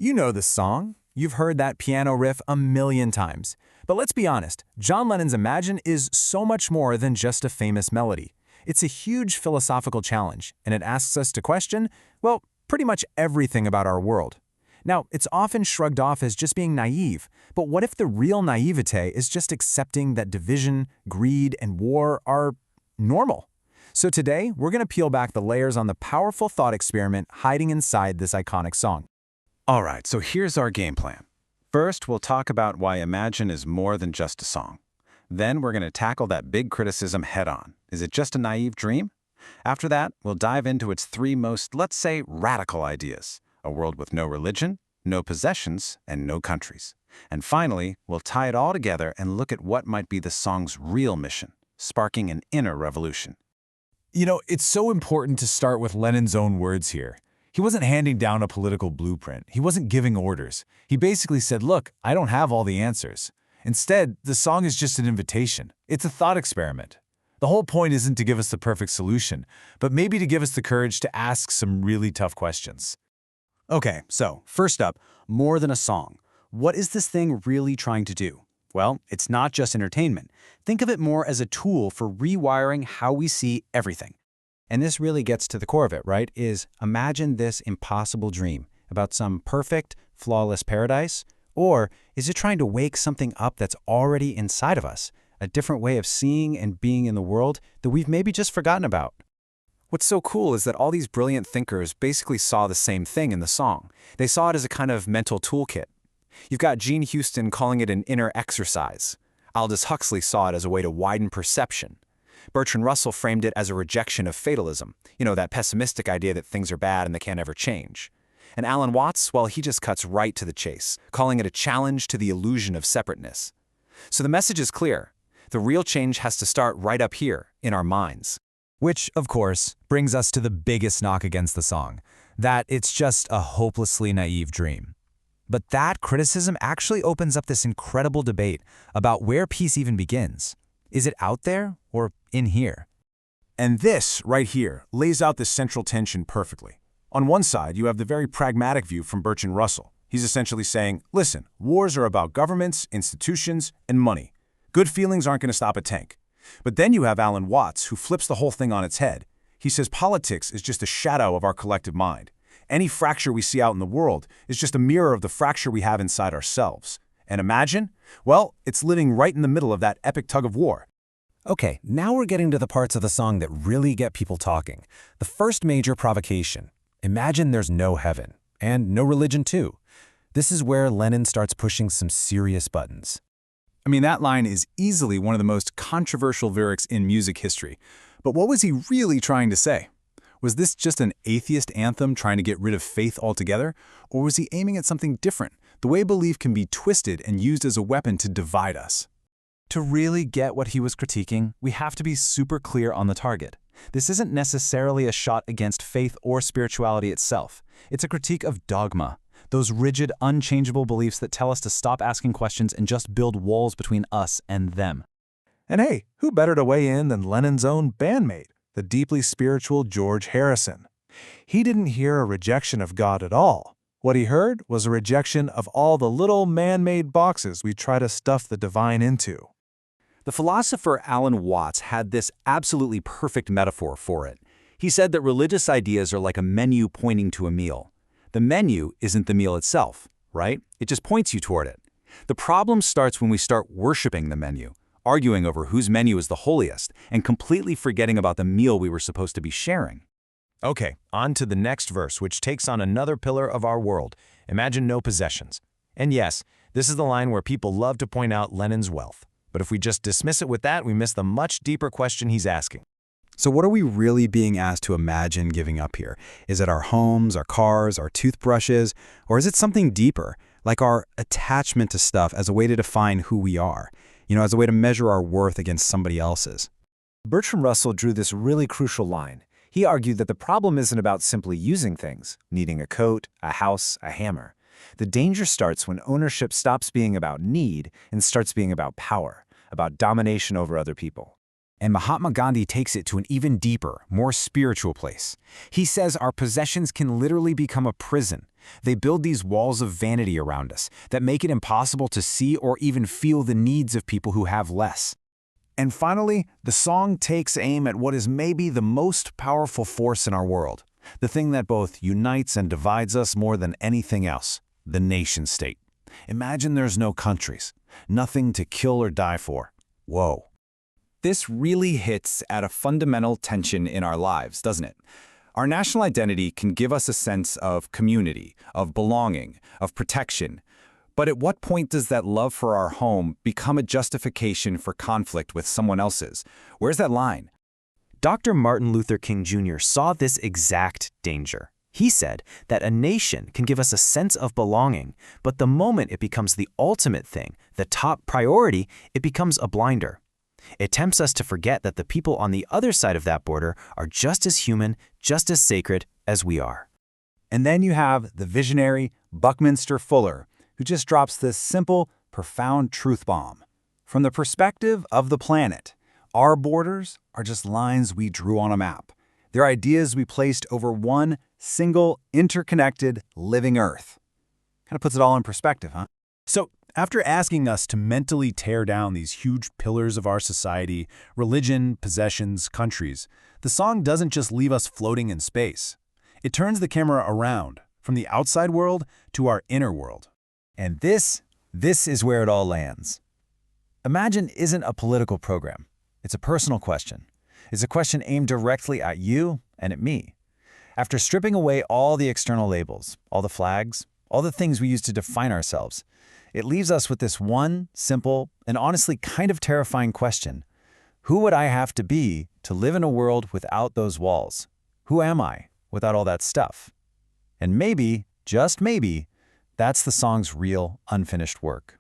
You know the song. You've heard that piano riff a million times. But let's be honest, John Lennon's Imagine is so much more than just a famous melody. It's a huge philosophical challenge, and it asks us to question, well, pretty much everything about our world. Now, it's often shrugged off as just being naive, but what if the real naivete is just accepting that division, greed, and war are normal? So today, we're going to peel back the layers on the powerful thought experiment hiding inside this iconic song. All right, so here's our game plan. First, we'll talk about why Imagine is more than just a song. Then we're going to tackle that big criticism head-on. Is it just a naive dream? After that, we'll dive into its three most, let's say, radical ideas. A world with no religion, no possessions, and no countries. And finally, we'll tie it all together and look at what might be the song's real mission, sparking an inner revolution. You know, it's so important to start with Lennon's own words here. He wasn't handing down a political blueprint. He wasn't giving orders. He basically said, look, I don't have all the answers. Instead, the song is just an invitation. It's a thought experiment. The whole point isn't to give us the perfect solution, but maybe to give us the courage to ask some really tough questions. Okay, so first up, more than a song. What is this thing really trying to do? Well, it's not just entertainment. Think of it more as a tool for rewiring how we see everything. And this really gets to the core of it, right? Is imagine this impossible dream about some perfect, flawless paradise? Or is it trying to wake something up that's already inside of us, a different way of seeing and being in the world that we've maybe just forgotten about? What's so cool is that all these brilliant thinkers basically saw the same thing in the song. They saw it as a kind of mental toolkit. You've got Gene Houston calling it an inner exercise. Aldous Huxley saw it as a way to widen perception. Bertrand Russell framed it as a rejection of fatalism, that pessimistic idea that things are bad and they can't ever change. And Alan Watts, well, he just cuts right to the chase, calling it a challenge to the illusion of separateness. So the message is clear. The real change has to start right up here, in our minds. Which, of course, brings us to the biggest knock against the song, that it's just a hopelessly naive dream. But that criticism actually opens up this incredible debate about where peace even begins. Is it out there or in here? And this, right here, lays out this central tension perfectly. On one side, you have the very pragmatic view from Bertrand Russell. He's essentially saying, listen, wars are about governments, institutions, and money. Good feelings aren't going to stop a tank. But then you have Alan Watts, who flips the whole thing on its head. He says politics is just a shadow of our collective mind. Any fracture we see out in the world is just a mirror of the fracture we have inside ourselves. And Imagine? Well, it's living right in the middle of that epic tug of war. Okay, now we're getting to the parts of the song that really get people talking. The first major provocation. Imagine there's no heaven, and no religion too. This is where Lennon starts pushing some serious buttons. I mean, that line is easily one of the most controversial lyrics in music history. But what was he really trying to say? Was this just an atheist anthem trying to get rid of faith altogether? Or was he aiming at something different, the way belief can be twisted and used as a weapon to divide us? To really get what he was critiquing, we have to be super clear on the target. This isn't necessarily a shot against faith or spirituality itself. It's a critique of dogma, those rigid, unchangeable beliefs that tell us to stop asking questions and just build walls between us and them. And hey, who better to weigh in than Lennon's own bandmate, the deeply spiritual George Harrison? He didn't hear a rejection of God at all. What he heard was a rejection of all the little man-made boxes we try to stuff the divine into. The philosopher Alan Watts had this absolutely perfect metaphor for it. He said that religious ideas are like a menu pointing to a meal. The menu isn't the meal itself, right? It just points you toward it. The problem starts when we start worshiping the menu, arguing over whose menu is the holiest, and completely forgetting about the meal we were supposed to be sharing. Okay, on to the next verse, which takes on another pillar of our world. Imagine no possessions. And yes, this is the line where people love to point out Lennon's wealth. But if we just dismiss it with that, we miss the much deeper question he's asking. So what are we really being asked to imagine giving up here? Is it our homes, our cars, our toothbrushes, or is it something deeper, like our attachment to stuff as a way to define who we are, as a way to measure our worth against somebody else's? Bertrand Russell drew this really crucial line. He argued that the problem isn't about simply using things, needing a coat, a house, a hammer. The danger starts when ownership stops being about need and starts being about power, about domination over other people. And Mahatma Gandhi takes it to an even deeper, more spiritual place. He says our possessions can literally become a prison. They build these walls of vanity around us that make it impossible to see or even feel the needs of people who have less. And finally, the song takes aim at what is maybe the most powerful force in our world, the thing that both unites and divides us more than anything else, the nation-state. Imagine there's no countries, nothing to kill or die for. Whoa. This really hits at a fundamental tension in our lives, doesn't it? Our national identity can give us a sense of community, of belonging, of protection. But at what point does that love for our home become a justification for conflict with someone else's? Where's that line? Dr. Martin Luther King Jr. saw this exact danger. He said that a nation can give us a sense of belonging, but the moment it becomes the ultimate thing, the top priority, it becomes a blinder. It tempts us to forget that the people on the other side of that border are just as human, just as sacred as we are. And then you have the visionary Buckminster Fuller, who just drops this simple, profound truth bomb. From the perspective of the planet, our borders are just lines we drew on a map. They're ideas we placed over one single, interconnected, living Earth. Kind of puts it all in perspective, huh? So, after asking us to mentally tear down these huge pillars of our society, religion, possessions, countries, the song doesn't just leave us floating in space. It turns the camera around, from the outside world to our inner world. And this is where it all lands. Imagine isn't a political program. It's a personal question. It's a question aimed directly at you and at me. After stripping away all the external labels, all the flags, all the things we use to define ourselves, it leaves us with this one simple and honestly kind of terrifying question. Who would I have to be to live in a world without those walls? Who am I without all that stuff? And maybe, just maybe, that's the song's real, unfinished work.